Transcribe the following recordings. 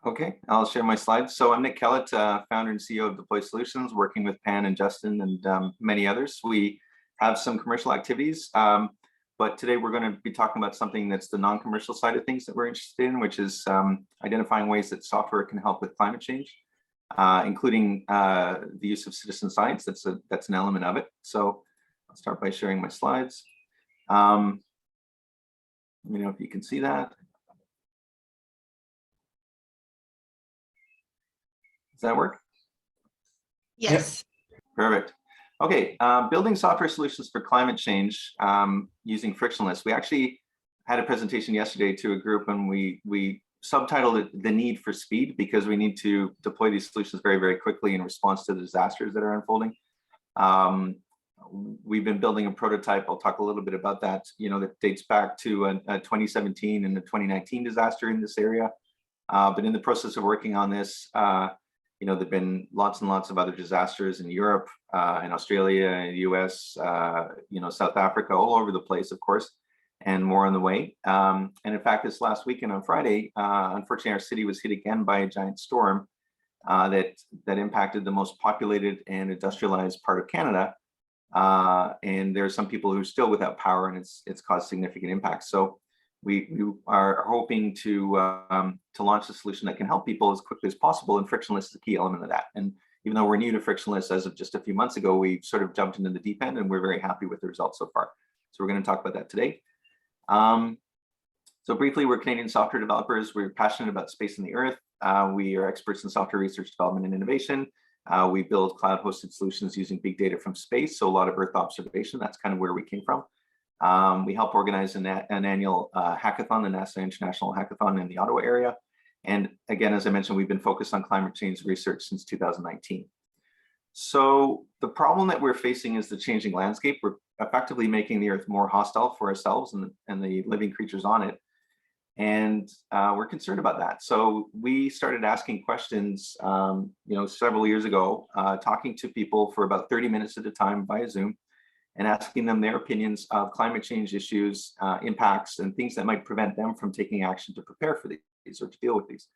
Okay, I'll share my slides. So I'm Nick Kellet, founder and CEO of Deploy Solutions, working with Pan and Justin and many others. We have some commercial activities, but today we're going to be talking about something that's the non-commercial side of things that we're interested in, which is identifying ways that software can help with climate change, including the use of citizen science. That's an element of it. So I'll start by sharing my slides. Let me know if you can see that. Does that work? Yes. Perfect. Okay, building software solutions for climate change using frictionless. We actually had a presentation yesterday to a group, and we subtitled it "The Need for Speed," because we need to deploy these solutions very, very quickly in response to the disasters that are unfolding. We've been building a prototype. I'll talk a little bit about that. That dates back to a 2017 and a 2019 disaster in this area. But in the process of working on this, there've been lots and lots of other disasters in Europe, in Australia, in the US, South Africa, all over the place, of course, and more on the way. And in fact, this last weekend on Friday, unfortunately, our city was hit again by a giant storm that impacted the most populated and industrialized part of Canada. And there are some people who are still without power, and it's caused significant impact. So we are hoping to launch a solution that can help people as quickly as possible, and frictionless is a key element of that. And even though we're new to frictionless as of just a few months ago, we sort of jumped into the deep end, and we're very happy with the results so far. So we're going to talk about that today. So briefly, we're Canadian software developers. We're passionate about space and the earth. We are experts in software research, development, and innovation. We build cloud-hosted solutions using big data from space, so a lot of Earth observation. That's kind of where we came from. We help organize an annual hackathon, the NASA International Hackathon in the Ottawa area. And again, as I mentioned, we've been focused on climate change research since 2019. So the problem that we're facing is the changing landscape. We're effectively making the Earth more hostile for ourselves and the living creatures on it. And we're concerned about that. So we started asking questions, several years ago, talking to people for about 30 minutes at a time via Zoom, and asking them their opinions of climate change issues, impacts, and things that might prevent them from taking action to prepare for these or to deal with these.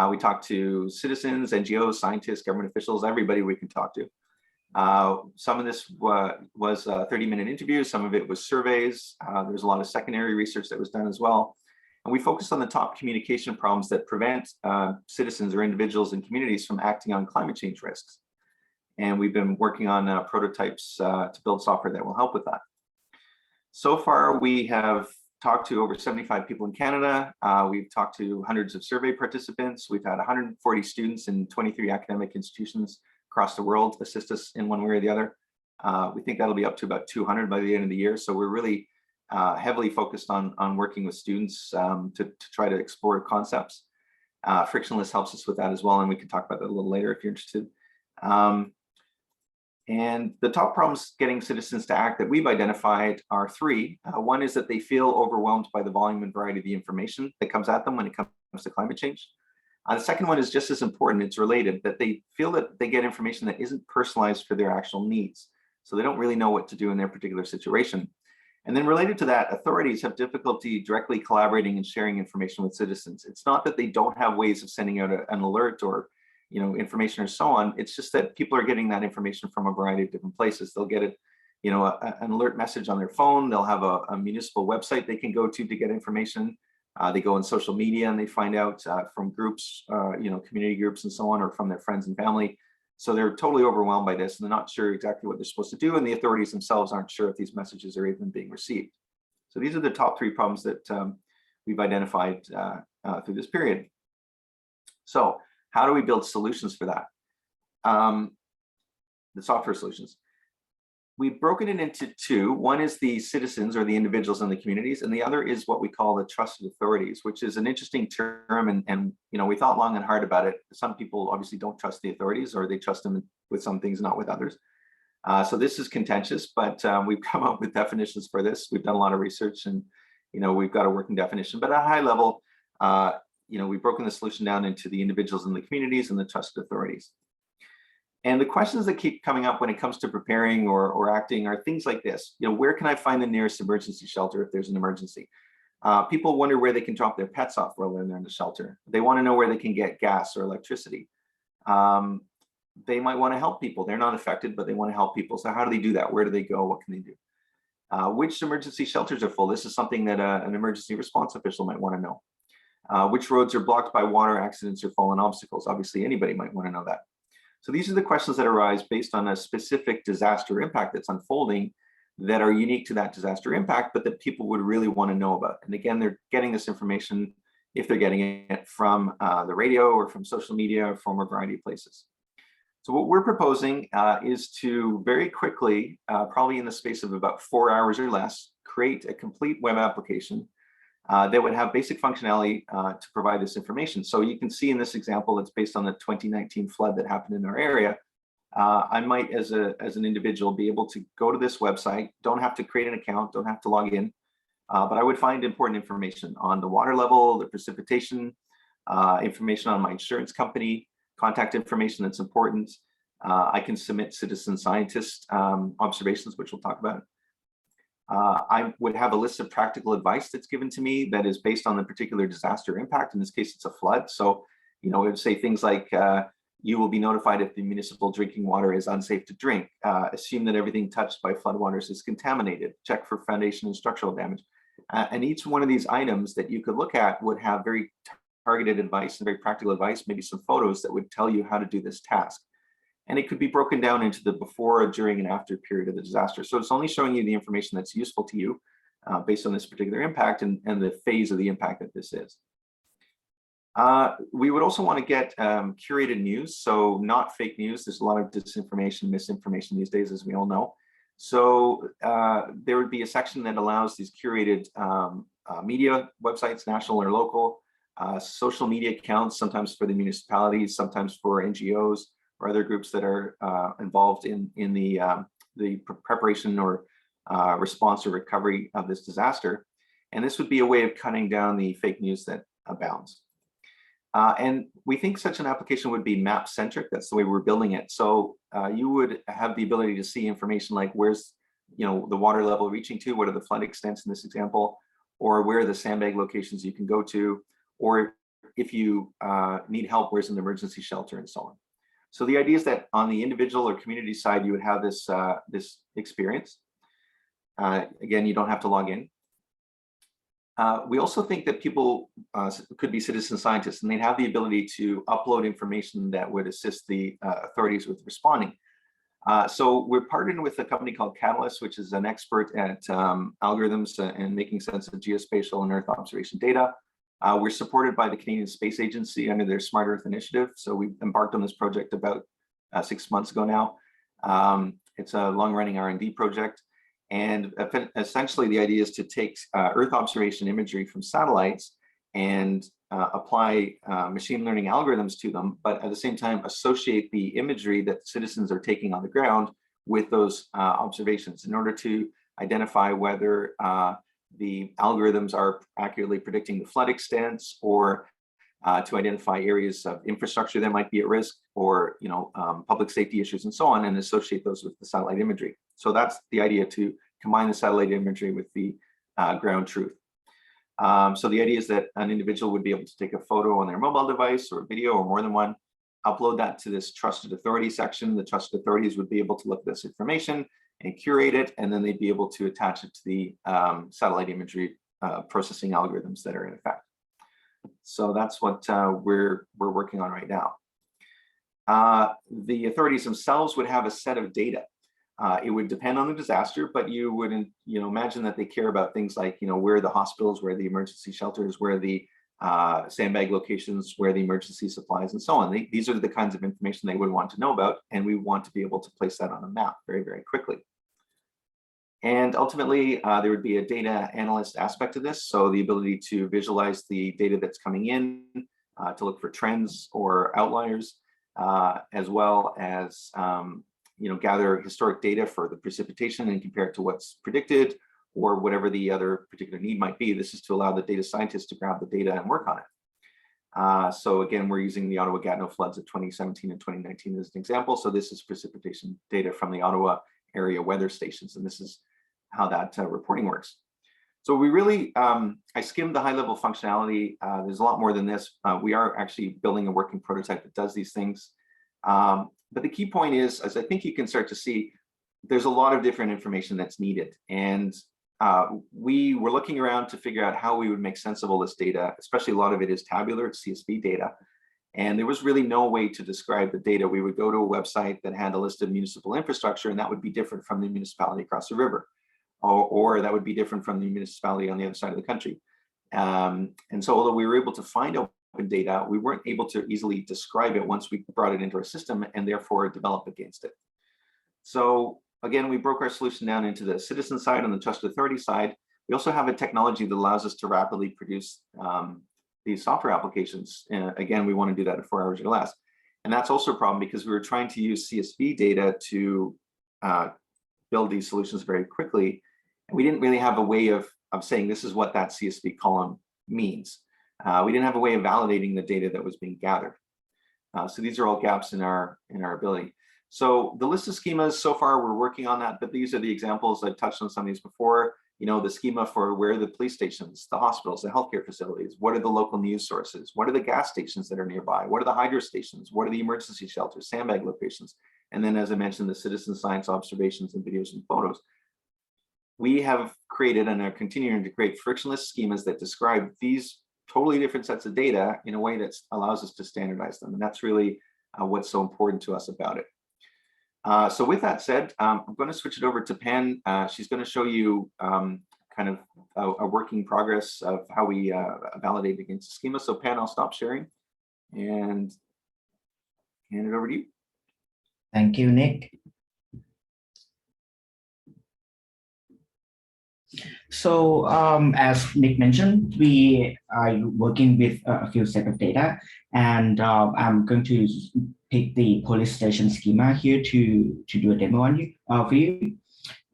We talked to citizens, NGOs, scientists, government officials, everybody we can talk to. Some of this was 30-minute interviews, some of it was surveys. There was a lot of secondary research that was done as well. And we focused on the top communication problems that prevent citizens or individuals and communities from acting on climate change risks. And we've been working on prototypes to build software that will help with that. So far, we have talked to over 75 people in Canada. We've talked to hundreds of survey participants. We've had 140 students in 23 academic institutions across the world assist us in one way or the other. We think that'll be up to about 200 by the end of the year. So we're really heavily focused on working with students to try to explore concepts. Frictionless helps us with that as well, and we can talk about that a little later if you're interested. And the top problems getting citizens to act that we've identified are three. One is that they feel overwhelmed by the volume and variety of the information that comes at them when it comes to climate change. The second one is just as important, it's related, that they feel that they get information that isn't personalized for their actual needs. So they don't really know what to do in their particular situation. And then related to that, authorities have difficulty directly collaborating and sharing information with citizens. It's not that they don't have ways of sending out an alert or information or so on. It's just that people are getting that information from a variety of different places. They'll get it, an alert message on their phone. They'll have a municipal website they can go to get information. They go on social media and they find out from groups, community groups and so on, or from their friends and family. So they're totally overwhelmed by this, and they're not sure exactly what they're supposed to do, and the authorities themselves aren't sure if these messages are even being received. So these are the top three problems that we've identified through this period. So how do we build solutions for that? The software solutions. We've broken it into two. One is the citizens or the individuals in the communities, and the other is what we call the trusted authorities, which is an interesting term. And we thought long and hard about it. Some people obviously don't trust the authorities, or they trust them with some things, not with others. So this is contentious, but we've come up with definitions for this. We've done a lot of research, and we've got a working definition. But at a high level, we've broken the solution down into the individuals in the communities and the trusted authorities. And the questions that keep coming up when it comes to preparing or acting are things like this. Where can I find the nearest emergency shelter if there's an emergency? People wonder where they can drop their pets off while they're in the shelter. They want to know where they can get gas or electricity. They might want to help people. They're not affected, but they want to help people. So how do they do that? Where do they go? What can they do? Which emergency shelters are full? This is something that an emergency response official might want to know. Which roads are blocked by water accidents or fallen obstacles? Obviously, anybody might want to know that. So these are the questions that arise based on a specific disaster impact that's unfolding that are unique to that disaster impact, but that people would really want to know about. And again, they're getting this information, if they're getting it from the radio or from social media or from a variety of places. So what we're proposing is to very quickly, probably in the space of about 4 hours or less, create a complete web application that would have basic functionality to provide this information. So you can see in this example, it's based on the 2019 flood that happened in our area. I might, as an individual, be able to go to this website, don't have to create an account, don't have to log in, but I would find important information on the water level, the precipitation, information on my insurance company, contact information that's important. I can submit citizen scientist observations, which we'll talk about. I would have a list of practical advice that's given to me that is based on the particular disaster impact. In this case, it's a flood. So, it would say things like, you will be notified if the municipal drinking water is unsafe to drink. Assume that everything touched by floodwaters is contaminated. Check for foundation and structural damage. And each one of these items that you could look at would have very targeted advice and very practical advice, maybe some photos that would tell you how to do this task. And it could be broken down into the before, during, and after period of the disaster. So it's only showing you the information that's useful to you based on this particular impact and the phase of the impact that this is. We would also want to get curated news, so not fake news. There's a lot of disinformation, misinformation these days, as we all know. So there would be a section that allows these curated media websites, national or local, social media accounts, sometimes for the municipalities, sometimes for NGOs or other groups that are involved in the preparation or response or recovery of this disaster. And this would be a way of cutting down the fake news that abounds. And we think such an application would be map-centric. That's the way we're building it. So you would have the ability to see information like where's the water level reaching to, what are the flood extents in this example, or where are the sandbag locations you can go to, or if you need help, where's an emergency shelter, and so on. So the idea is that on the individual or community side, you would have this experience. Again, you don't have to log in. We also think that people could be citizen scientists, and they'd have the ability to upload information that would assist the authorities with responding. So we're partnered with a company called Kellet, which is an expert at algorithms and making sense of geospatial and Earth observation data. We're supported by the Canadian Space Agency under their Smart Earth initiative. So we embarked on this project about 6 months ago now. It's a long-running R&D project. And essentially the idea is to take Earth observation imagery from satellites and apply machine learning algorithms to them, but at the same time associate the imagery that citizens are taking on the ground with those observations in order to identify whether the algorithms are accurately predicting the flood extents, or to identify areas of infrastructure that might be at risk, or public safety issues and so on, and associate those with the satellite imagery. So that's the idea, to combine the satellite imagery with the ground truth. So the idea is that an individual would be able to take a photo on their mobile device or video or more than one, upload that to this trusted authority section. The trusted authorities would be able to look at this information and curate it, and then they'd be able to attach it to the satellite imagery processing algorithms that are in effect. So that's what we're working on right now. The authorities themselves would have a set of data. It would depend on the disaster, but you wouldn't, imagine that they care about things like, where are the hospitals, where are the emergency shelters, where are the sandbag locations, where are the emergency supplies, and so on. These are the kinds of information they would want to know about, and we want to be able to place that on a map very, very quickly. And ultimately, there would be a data analyst aspect of this. So the ability to visualize the data that's coming in, to look for trends or outliers, as well as gather historic data for the precipitation and compare it to what's predicted, or whatever the other particular need might be. This is to allow the data scientists to grab the data and work on it. So again, we're using the Ottawa-Gatineau floods of 2017 and 2019 as an example. So this is precipitation data from the Ottawa area weather stations, and this is how that reporting works. So we really, I skimmed the high level functionality. There's a lot more than this. We are actually building a working prototype that does these things. But the key point is, as I think you can start to see, there's a lot of different information that's needed. And we were looking around to figure out how we would make sense of all this data, especially a lot of it is tabular, it's CSV data. And there was really no way to describe the data. We would go to a website that had a list of municipal infrastructure, and that would be different from the municipality across the river, or that would be different from the municipality on the other side of the country. And so although we were able to find open data, we weren't able to easily describe it once we brought it into our system and therefore develop against it. So again, we broke our solution down into the citizen side and the trusted authority side. We also have a technology that allows us to rapidly produce these software applications. Again, we want to do that in 4 hours or less. And that's also a problem because we were trying to use CSV data to build these solutions very quickly. And we didn't really have a way of saying this is what that CSV column means. We didn't have a way of validating the data that was being gathered. So these are all gaps in our ability. So the list of schemas, so far we're working on that, but these are the examples. I've touched on some of these before. You know, the schema for where are the police stations, the hospitals, the healthcare facilities, what are the local news sources, what are the gas stations that are nearby, what are the hydro stations, what are the emergency shelters, sandbag locations, and then as I mentioned, the citizen science observations and videos and photos. We have created and are continuing to create frictionless schemas that describe these totally different sets of data in a way that allows us to standardize them, and that's really what's so important to us about it. So with that said, I'm going to switch it over to Pan. She's going to show you kind of a working progress of how we validate against the schema. So Pan, I'll stop sharing and hand it over to you. Thank you, Nick. So as Nick mentioned, we are working with a few set of data, and I'm going to pick the police station schema here to do a demo on you for you.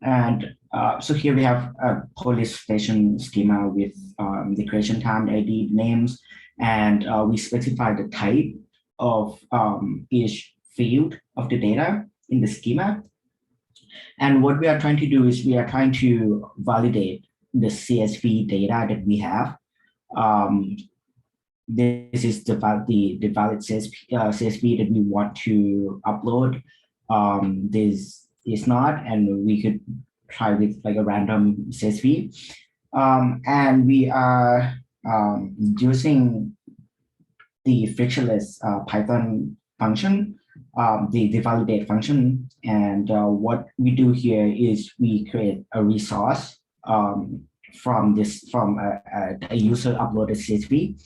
And so here we have a police station schema with the creation time, ID, names, and we specify the type of each field of the data in the schema. And what we are trying to do is we are trying to validate the CSV data that we have. This is the valid CSV that we want to upload. This is not, and we could try with like a random CSV. And we are using the frictionless Python function, the validate function. And what we do here is we create a resource from a user uploaded CSV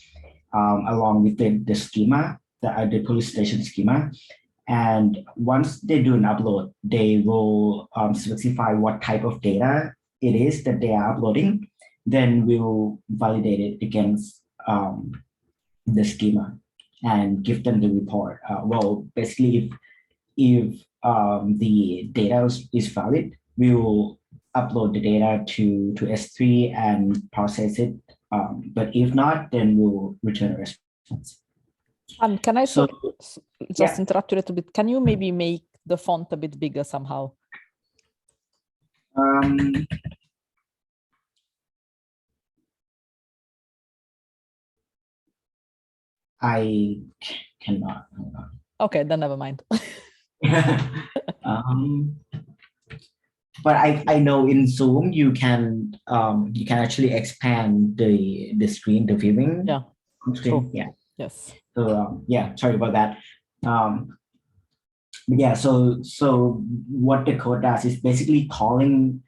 along with the schema, the police station schema. And once they do an upload, they will specify what type of data it is that they are uploading. Then we'll validate it against the schema and give them the report. Well, basically, if the data is valid, we will upload the data to S3 and process it. But if not, then we'll return a response. And can I just yeah. interrupt you a little bit? Can you maybe make the font a bit bigger somehow? I cannot. Okay, then never mind. But I know in Zoom you can actually expand the screen, the viewing screen. True. Yeah. Yes. So yeah, sorry about that. But yeah, so what the code does is basically calling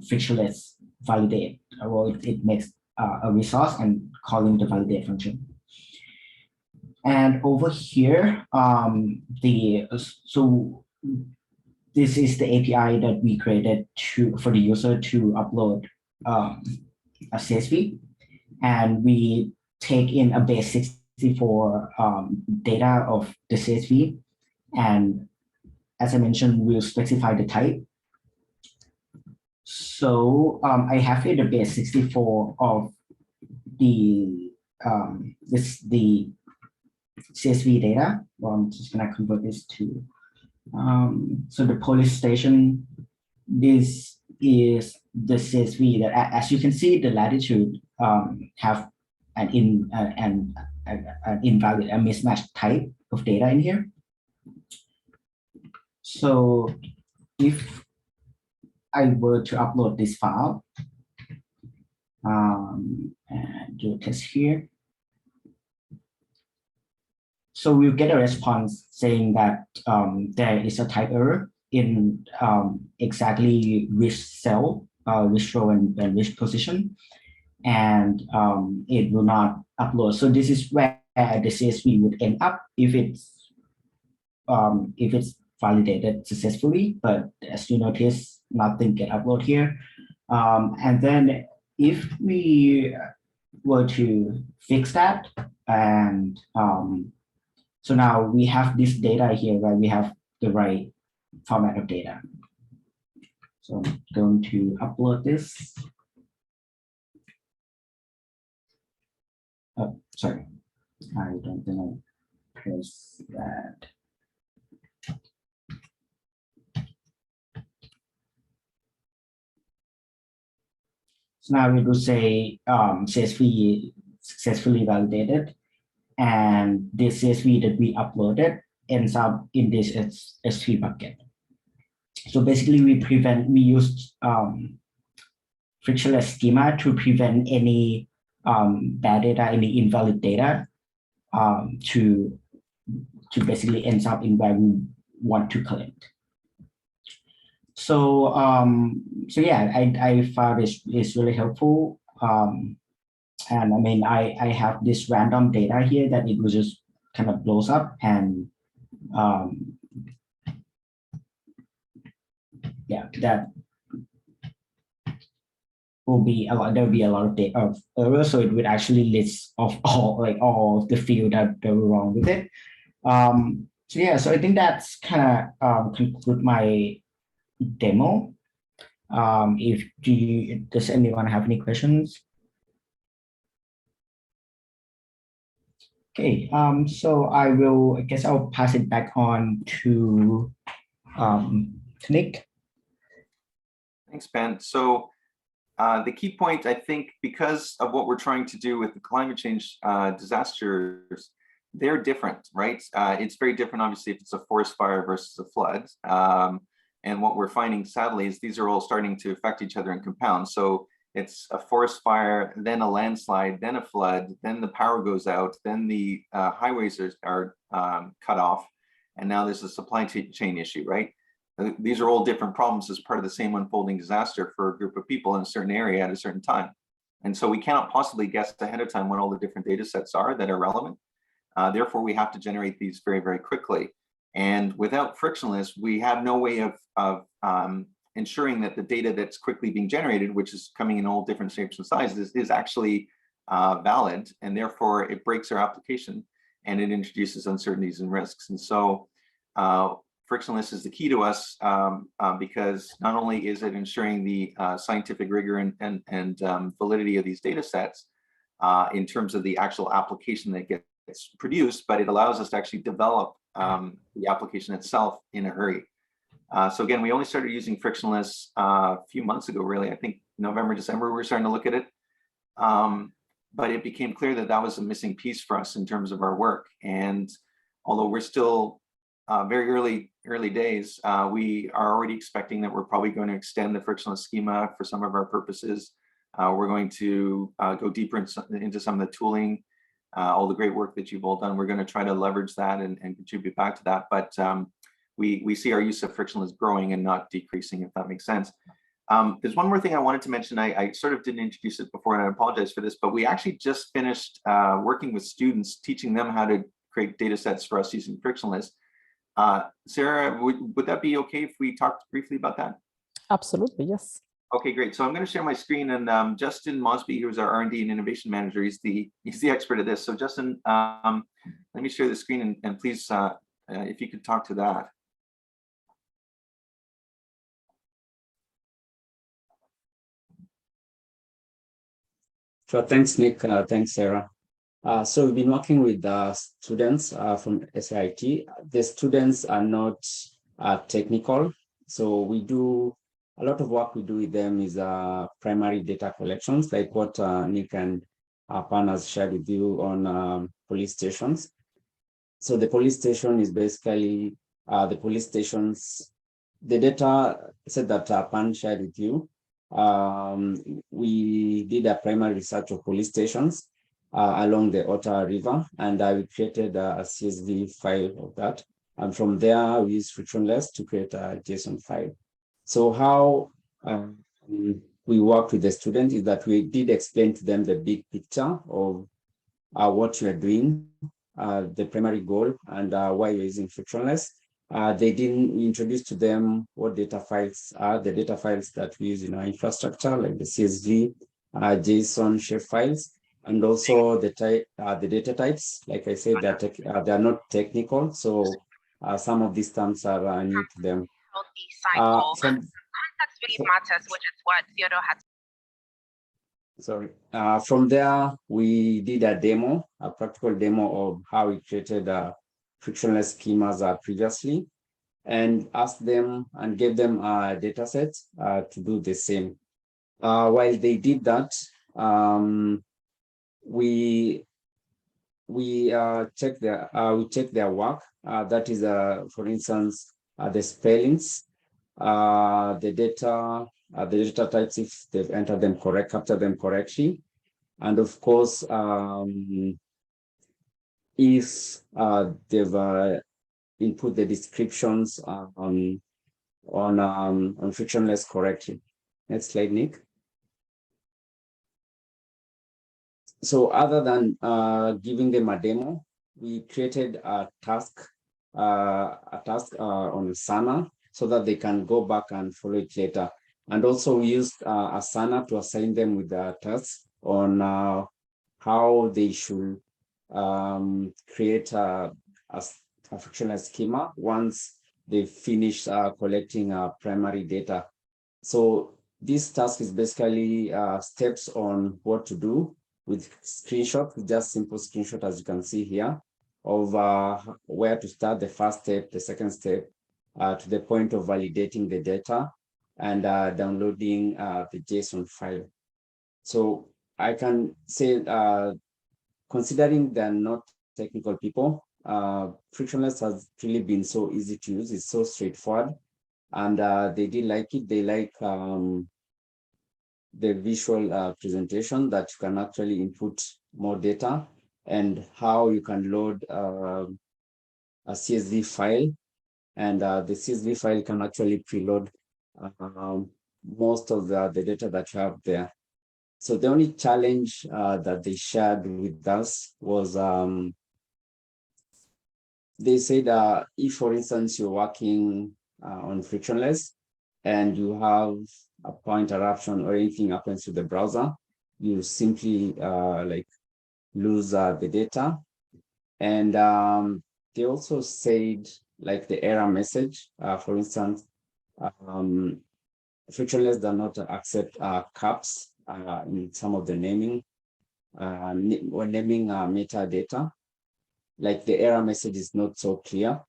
frictionless validate. Well, it makes a resource and calling the validate function. And over here, this is the API that we created for the user to upload a CSV, and we take in a base 64 data of the CSV, and as I mentioned, we'll specify the type. So I have here the base 64 of the the CSV data. Well, I'm just gonna convert this to so the police station. This is the CSV that, as you can see, the latitude have an invalid, a mismatched type of data in here. So if I were to upload this file and do a test here, so we'll get a response saying that there is a type error in exactly which cell, which row and which position, and it will not upload. So this is where the CSV would end up if it's validated successfully. But as you notice, nothing get uploaded here. And then if we were to fix that, and so now we have this data here where we have the right format of data. So I'm going to upload this. Oh, sorry, I don't think I press that. So now we will say CSV successfully validated, and this CSV that we uploaded ends up in this S3 bucket. So basically, we use frictionless schema to prevent any bad data, any invalid data, to basically ends up in where we want to collect. So so yeah, I found it's really helpful. And I mean, I have this random data here that it will just kind of blows up, and yeah, that will be a lot. There will be a lot of data of errors, so it would actually list of all of the field that were wrong with it. So yeah, so I think that's kind of conclude my demo. Does anyone have any questions? Okay, so I guess I'll pass it back on to Nick. Thanks, Ben. So the key point, I think, because of what we're trying to do with the climate change disasters, they're different, right? It's very different, obviously, if it's a forest fire versus a flood. And what we're finding, sadly, is these are all starting to affect each other and compound. So it's a forest fire, then a landslide, then a flood, then the power goes out, then the highways are cut off, and now there's a supply chain issue, right? These are all different problems as part of the same unfolding disaster for a group of people in a certain area at a certain time. And so we cannot possibly guess ahead of time what all the different data sets are that are relevant. Therefore, we have to generate these very, very quickly. And without frictionless, we have no way of ensuring that the data that's quickly being generated, which is coming in all different shapes and sizes, is actually valid. And therefore, it breaks our application and it introduces uncertainties and risks. And so frictionless is the key to us because not only is it ensuring the scientific rigor and validity of these data sets in terms of the actual application that gets produced, but it allows us to actually develop the application itself in a hurry. So again, we only started using frictionless a few months ago, really. I think November, December, we were starting to look at it. But it became clear that that was a missing piece for us in terms of our work. And although we're still very early days, we are already expecting that we're probably going to extend the frictionless schema for some of our purposes. We're going to go deeper into some of the tooling, all the great work that you've all done. We're going to try to leverage that and contribute back to that. But we see our use of frictionless growing and not decreasing, if that makes sense. There's one more thing I wanted to mention. I sort of didn't introduce it before, and I apologize for this, but we actually just finished working with students, teaching them how to create data sets for us using frictionless. Sarah, would that be okay if we talked briefly about that? Absolutely, yes. Okay, great. So I'm going to share my screen, and Justin Mosbey, who's our R&D and innovation manager, he's the expert at this. So Justin, let me share the screen, and please, if you could talk to that. Sure, thanks, Nick. Thanks, Sarah. So we've been working with students from SIT. The students are not technical, so we do a lot of work we do with them is primary data collections, like what Nick and Pan has shared with you on police stations. So the police station is basically the police stations, the data set that Pan shared with you. We did a primary research of police stations along the Ottawa River, and we created a CSV file of that. And from there, we use frictionless to create a JSON file. So how we worked with the student is that we did explain to them the big picture of what you are doing, the primary goal, and why you're using frictionless. They didn't introduce to them what data files are, the data files that we use in our infrastructure, like the CSV, JSON, shape files, and also the data types. Like I said, that they are not technical, so some of these terms are new to them. Context really matters, which is what Theodore had. Sorry. From there, we did a demo, a practical demo of how we created frictionless schemas previously, and asked them and gave them a data set to do the same. While they did that, we checked their work. That is, for instance, the spellings, the data types, if they've entered them correct, captured them correctly, and of course, if they've input the descriptions on frictionless correctly. Next slide, Nick. So other than giving them a demo, we created a task on Asana so that they can go back and follow it later. And also we used Asana to assign them with the tasks on how they should create a frictionless schema once they finish collecting primary data. So this task is basically steps on what to do with screenshot, with just simple screenshot, as you can see here, of where to start, the first step, the second step, to the point of validating the data and downloading the JSON file. So I can say, considering they're not technical people, frictionless has really been so easy to use. It's so straightforward, and they did like it. They like the visual presentation that you can actually input more data, and how you can load a CSV file, and the CSV file can actually preload most of the data that you have there. So the only challenge that they shared with us was they said if, for instance, you're working on frictionless and you have a power interruption or anything happens to the browser, you simply like lose the data. And they also said, like, the error message, for instance, frictionless does not accept caps in some of the naming when naming metadata. Like, the error message is not so clear.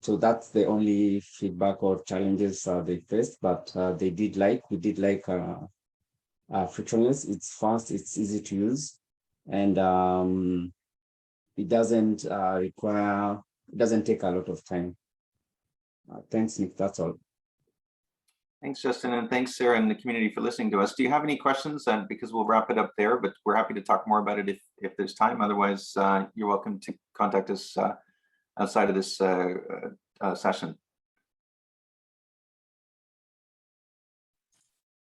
So that's the only feedback or challenges they faced, but we did like frictionless. It's fast, it's easy to use, and it doesn't take a lot of time. Thanks, Nick, that's all. Thanks, Justin, and thanks, Sarah, and the community for listening to us. Do you have any questions? And because we'll wrap it up there, but we're happy to talk more about it if there's time. Otherwise, you're welcome to contact us outside of this session.